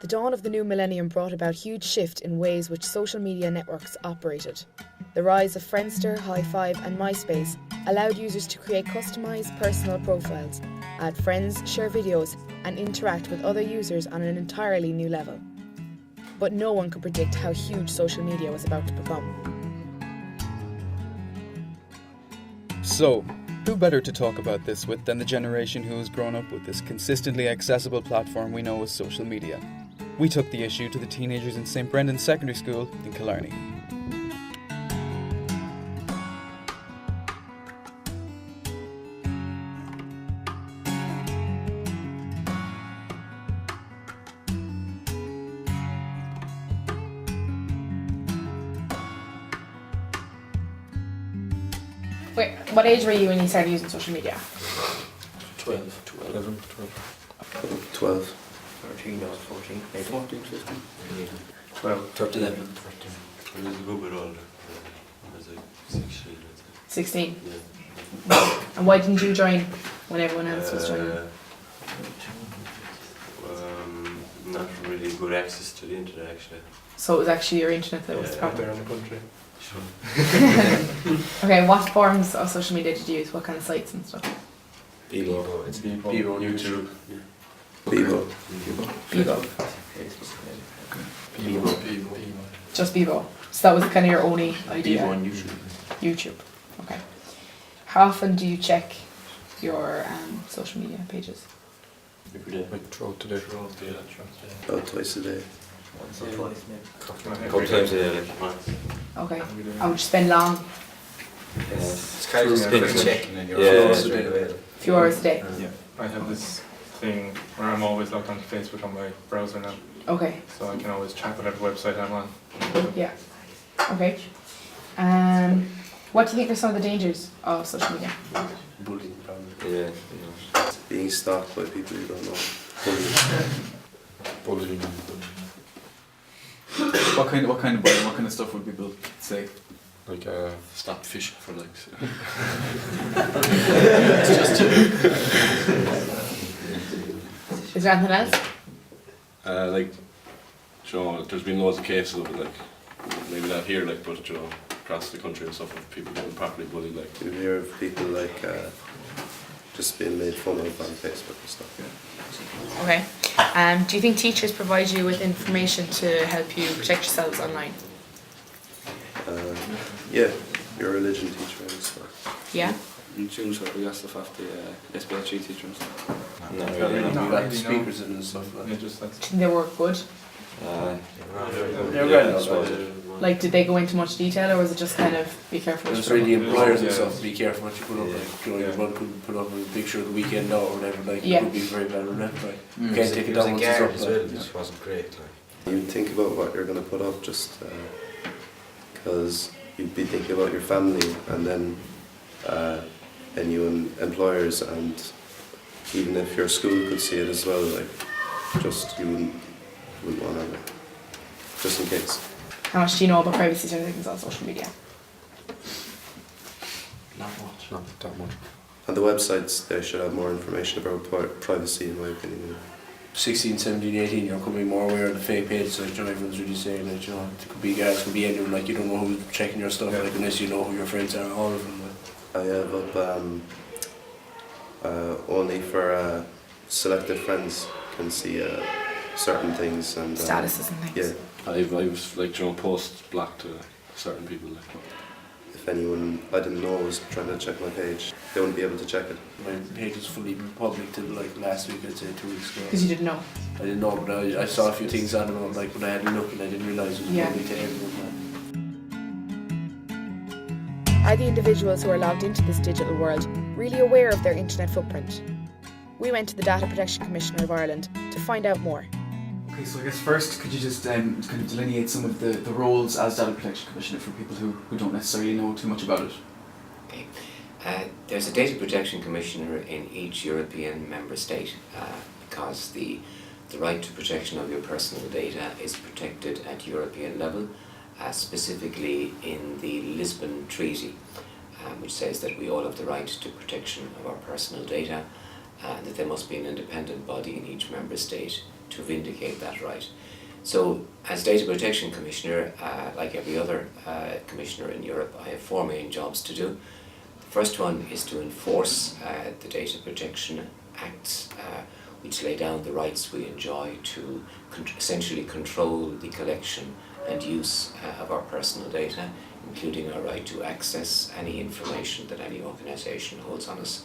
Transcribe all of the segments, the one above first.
The dawn of the new millennium brought about huge shift in ways which social media networks operated. The rise of Friendster, Hi5 and MySpace allowed users to create customised personal profiles, add friends, share videos and interact with other users on an entirely new level. But no one could predict how huge social media was about to become. So, who better to talk about this with than the generation who has grown up with this consistently accessible platform we know as social media? We took the issue to the teenagers in St Brendan's Secondary School in Killarney. Wait, what age were you when you started using social media? 12. 13 or 14. 14, 15. 12. 13. 11. 13. I was a good bit older. I was like 16, I'd say. 16. Yeah. And why didn't you join when everyone else was joining? Not really good access to the internet actually. So it was actually your internet that was the out problem? there in the country. Sure. Okay, what forms of social media did you use? What kind of sites and stuff? Bebo. It's Bebo, YouTube. Bebo. Bebo. Bebo. Just Bebo. So that was kind of your only idea? Bebo on YouTube. YouTube. Okay. How often do you check your social media pages? Every day. Like throughout the day. About twice a day. Once or twice maybe. Couple times a day, like max. Okay. And would you spend long? It's kind of just a quick check and then you're Yeah. A few hours a day? Yeah, I have this thing where I'm always logged onto Facebook on my browser now, Okay. so I can always check whatever website I'm on. Yeah. Okay. What do you think are some of the dangers of social media? Bullying, probably. Yeah. Being stalked by people you don't know. Bullying. What kind of bullying, what kind of stuff would people say? Like stop fishing for likes. Is there anything else? Like, you know, there's been loads of cases of it, like, maybe not here, like, but, you know, across the country and stuff, of people getting properly bullied, like. You hear of people like just being made fun of on Facebook and stuff. Okay. Do you think teachers provide you with information to help you protect yourselves online? Yeah, your religion teacher and stuff. Yeah? tunes what we got stuff off the SPLG teacher and stuff. Not really. really. We Not got really, speakers in and stuff like Yeah, that. just like Do you think they work good? They're good. Like, did they go into much detail, or was it just kind of be careful? It's really employers and Yeah. stuff, be careful what you put up, Yeah. like, you know, Yeah. your mum could put up a picture of the weekend out or whatever, like, Yeah. it would be very bad remember, like, you Mm. can't take it down once it's up, like. Which wasn't great. You think about what you're going to put up just because you'd be thinking about your family and then any employers, and even if your school could see it as well, like, just you wouldn't want to, just in case. How much do you know about privacy settings on social media? Not much. Not that much. And the websites, they should have more information about privacy, in my opinion. 16, 17, 18, you're becoming more aware of the fake pages, like, you know, everyone's really saying that, you know, it could be guys, it could be anyone, like, you don't know who's checking your stuff, like, unless you know who your friends are, all of them. Like. I have up, only for selected friends can see certain things and... Statuses and things. Yeah. I've like, you know, post blocked to certain people, like. If anyone I didn't know was trying to check my page, they wouldn't be able to check it. My page was fully public till like last week, I'd say 2 weeks ago. Because you didn't know? I didn't know, but I saw a few things on it, like, when I had a look and I didn't realise it was Yeah. public to everyone. Are the individuals who are logged into this digital world really aware of their internet footprint? We went to the Data Protection Commissioner of Ireland to find out more. Okay, so I guess first, could you just kind of delineate some of the roles as Data Protection Commissioner for people who don't necessarily know too much about it? Okay. There's a Data Protection Commissioner in each European member state because the right to protection of your personal data is protected at European level, specifically in the Lisbon Treaty, which says that we all have the right to protection of our personal data, that there must be an independent body in each member state to vindicate that right. So, as Data Protection Commissioner, like every other Commissioner in Europe, I have 4 main jobs to do. The first one is to enforce the Data Protection Acts, which lay down the rights we enjoy to essentially control the collection and use of our personal data, including our right to access any information that any organisation holds on us.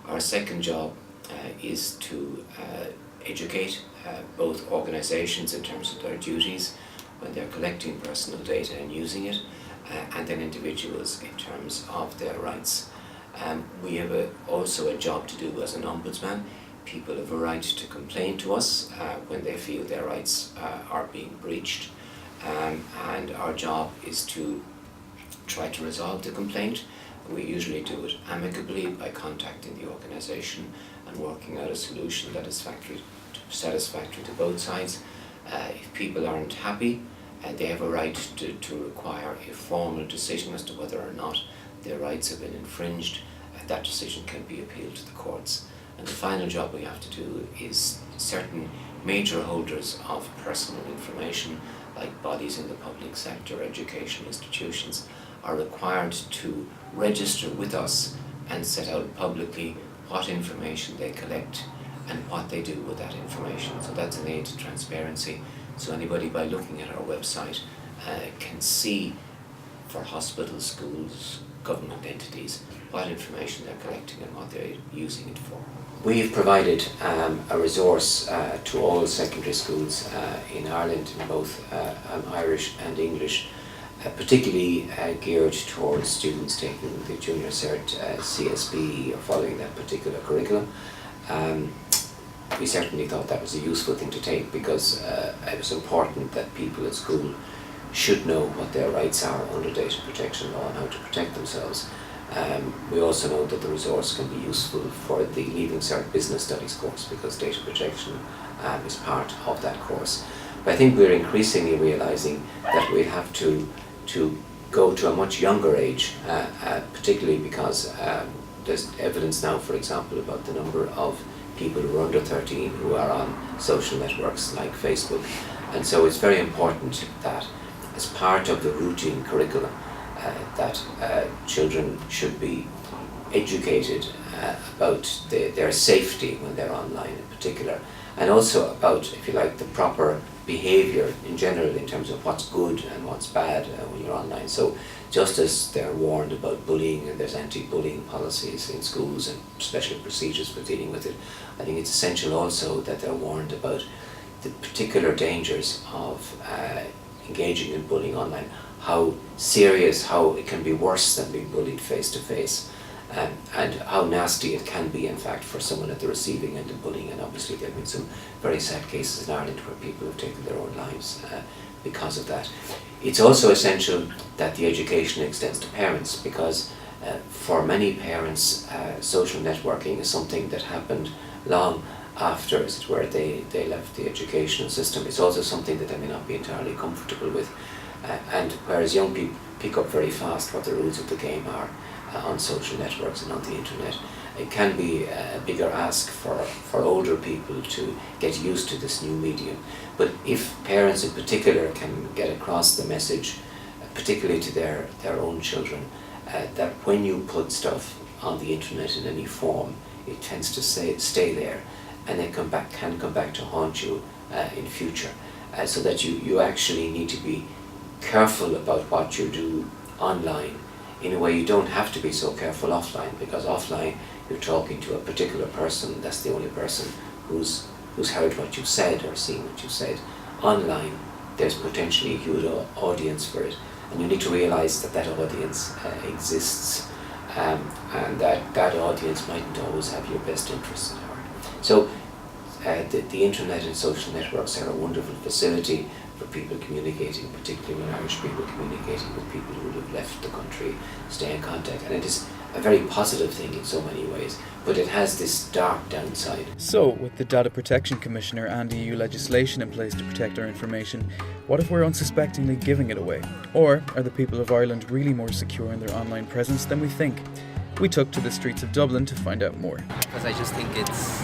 Our second job is to educate both organisations in terms of their duties when they're collecting personal data and using it, and then individuals in terms of their rights. We have also a job to do as an ombudsman. People have a right to complain to us when they feel their rights are being breached, and our job is to try to resolve the complaint. We usually do it amicably by contacting the organisation and working out a solution that is satisfactory to both sides. If people aren't happy, they have a right to require a formal decision as to whether or not their rights have been infringed. That decision can be appealed to the courts. And the final job we have to do is certain major holders of personal information, like bodies in the public sector, education institutions, are required to register with us and set out publicly what information they collect and what they do with that information. So that's an aid to transparency. So anybody, by looking at our website, can see for hospitals, schools, government entities, what information they're collecting and what they're using it for. We've provided a resource to all secondary schools in Ireland, in both Irish and English, particularly geared towards students taking the Junior Cert CSB or following that particular curriculum. We certainly thought that was a useful thing to take because it was important that people at school should know what their rights are under data protection law and how to protect themselves. We also know that the resource can be useful for the Leaving Cert Business Studies course because data protection is part of that course. But I think we're increasingly realising that we have to go to a much younger age, particularly because there's evidence now, for example, about the number of people who are under 13 who are on social networks like Facebook. And so it's very important that as part of the routine curriculum that children should be educated about their safety when they're online in particular, and also about, if you like, the proper behaviour in general in terms of what's good and what's bad when you're online. So just as they're warned about bullying and there's anti-bullying policies in schools and special procedures for dealing with it, I think it's essential also that they're warned about the particular dangers of engaging in bullying online, how serious, how it can be worse than being bullied face to face, and how nasty it can be in fact for someone at the receiving end of bullying. And obviously there have been some very sad cases in Ireland where people have taken their own lives because of that. It's also essential that the education extends to parents because for many parents social networking is something that happened long after, as it were, they left the educational system. It's also something that they may not be entirely comfortable with. And whereas young people pick up very fast what the rules of the game are on social networks and on the internet, it can be a bigger ask for older people to get used to this new medium. But if parents in particular can get across the message, particularly to their own children, that when you put stuff on the internet in any form, it tends to stay there, and it can come back to haunt you in future. So that you actually need to be careful about what you do online. In a way, you don't have to be so careful offline, because offline you're talking to a particular person. That's the only person who's heard what you've said or seen what you've said. Online, there's potentially a huge audience for it, and you need to realise that audience exists, and that audience mightn't always have your best interests at heart. So the internet and social networks are a wonderful facility for people communicating, particularly when Irish people communicating with people who have left the country, stay in contact. And it is a very positive thing in so many ways, but it has this dark downside. So, with the Data Protection Commissioner and EU legislation in place to protect our information, what if we're unsuspectingly giving it away? Or are the people of Ireland really more secure in their online presence than we think? We took to the streets of Dublin to find out more. Because I just think it's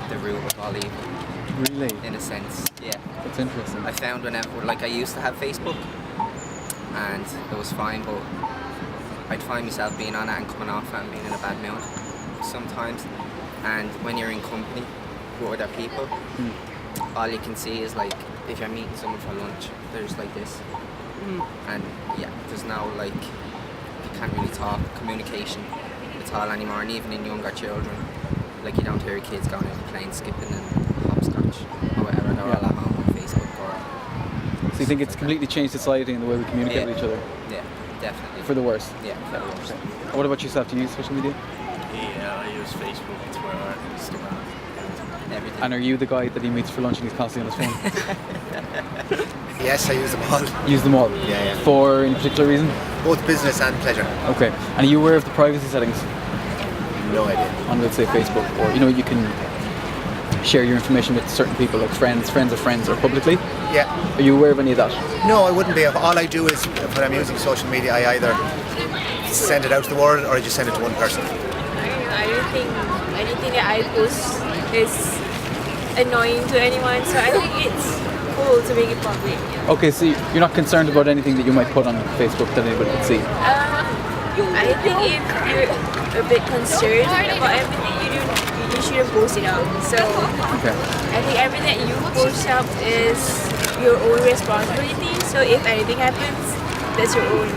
the root of all evil. Really? in a sense. Yeah. That's interesting. I found whenever, like I used to have Facebook, and it was fine, but I'd find myself being on it and coming off it and being in a bad mood sometimes. And when you're in company with other people, all you can see is like, if you're meeting someone for lunch, there's like this. And yeah, there's no like, you can't really talk, communication at all anymore. And even in younger children, like you don't hear your kids going out and playing skipping and hopscotch or whatever. They're all at home on Facebook or... So you think it's completely changed society and the way we communicate with each other? Yeah, definitely. For the worse? Yeah, for the worse. And what about yourself? Do you use social media? Yeah, I use Facebook, Twitter, Instagram. Everything. And are you the guy that he meets for lunch and he's constantly on his phone? Yes, I use them all. Use them all? Yeah. For any particular reason? Both business and pleasure. Okay. And are you aware of the privacy settings No idea. on, let's say, Facebook? Or, you know, you can share your information with certain people, like friends of friends, or publicly? Yeah. Are you aware of any of that? No, I wouldn't be. All I do is, when I'm using social media, I either send it out to the world or I just send it to one person. I don't think anything that I post is annoying to anyone, so I think it's cool to make it public. Okay, so you're not concerned about anything that you might put on Facebook that anybody can see? I think if you're a bit concerned about everything you do, you shouldn't post it out. So Okay. I think everything that you post up is your own responsibility. So if anything happens, that's your own,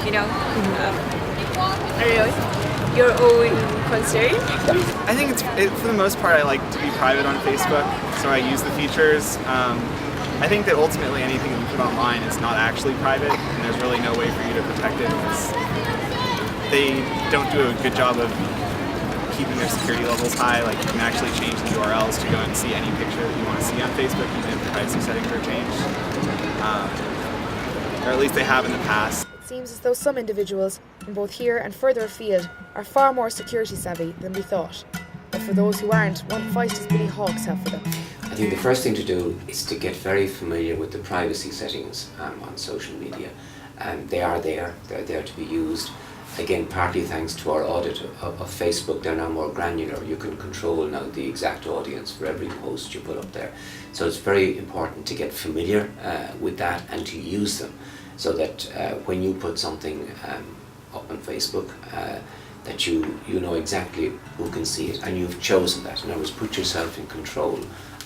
you know, I don't know, your own concern. I think for the most part, I like to be private on Facebook, so I use the features. I think that ultimately anything that you put online is not actually private, and there's really no way for you to protect it because they don't do a good job of keeping their security levels high. Like you can actually change the URLs to go and see any picture that you want to see on Facebook, even if the privacy settings are changed, or at least they have in the past. It seems as though some individuals, from both here and further afield, are far more security savvy than we thought. But for those who aren't, what advice does Billy Hawkes have for them? I think the first thing to do is to get very familiar with the privacy settings on social media. They're there to be used. Again, partly thanks to our audit of Facebook, they're now more granular. You can control now the exact audience for every post you put up there. So it's very important to get familiar with that and to use them, so that when you put something up on Facebook, that you know exactly who can see it, and you've chosen that. In other words, put yourself in control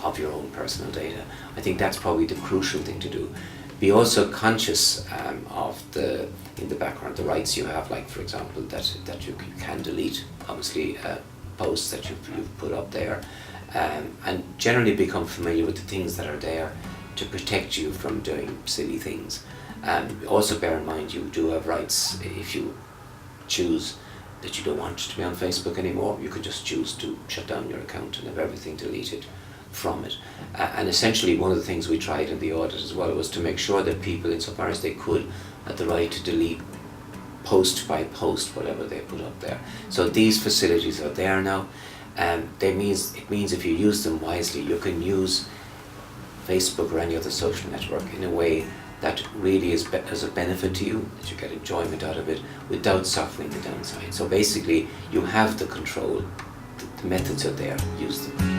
of your own personal data. I think that's probably the crucial thing to do. Be also conscious of in the background, the rights you have, like for example, that you can delete, obviously, posts that you've put up there, and generally become familiar with the things that are there to protect you from doing silly things. Also bear in mind you do have rights. If you choose that you don't want to be on Facebook anymore, you could just choose to shut down your account and have everything deleted from it. And essentially one of the things we tried in the audit as well was to make sure that people, insofar as they could, had the right to delete post by post whatever they put up there. So these facilities are there now. It means if you use them wisely, you can use Facebook or any other social network in a way that really is as a benefit to you, that you get enjoyment out of it without suffering the downside. So basically you have the control, the methods are there, use them.